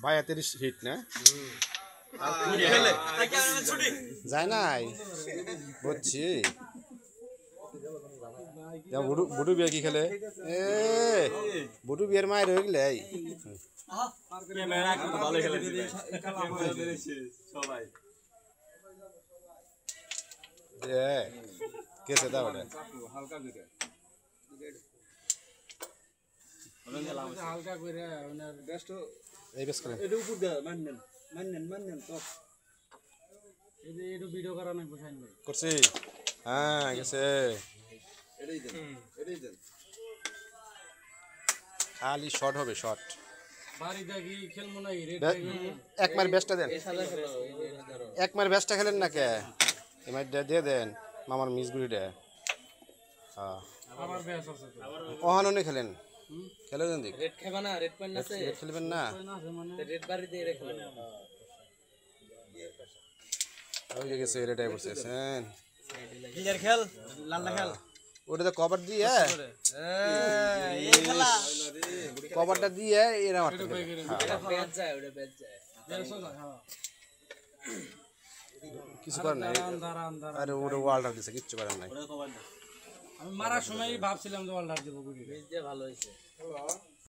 32 hit না যায় নাই বুঝছি বুডু বিয়া কি খেলে এ বুডু বিয়ের মায়ের হয়ে গেলে কেসে দাও হালকা করে ওনার বেস্ট এই বেশ করে এর উপর দে মাননেন তো এই একটু ভিডিও করা নাই বসাইন ভাই করছি হ্যাঁ গেছে এটাই দেন খালি শট হবে শট বাড়ি দেখি খেলমু না রেড এক মার বেস্টটা দেন এক মার বেস্টটা খেলেন না কে এই মারটা দিয়ে দেন মামার মিসগুড়িটা হ্যাঁ আবার বেশ আছে ওহানো খেলেন খেলে দেন দেখ রেড খাবা না রেড পয়েন্ট আছে রেড খেলবেন না রেড বাড়ি দিয়ে রেখে ওই যে গেছে রেডাই বসেছেন ক্লিয়ার খেল লালটা খেল ওটা তো কভার দিয়ে এই খেলা কভারটা দিয়ে এরা মারতে এটা ব্যাচ যায় ওটা ব্যাচ যায় কিছু করেন নাই আরে ওটা ওয়ার্ল্ডার দিছে কিচ্ছু করেন নাই আমি মারার সময় ভাবছিলাম যে ওয়ার্ল্ডার দেবো ভালো হয়েছে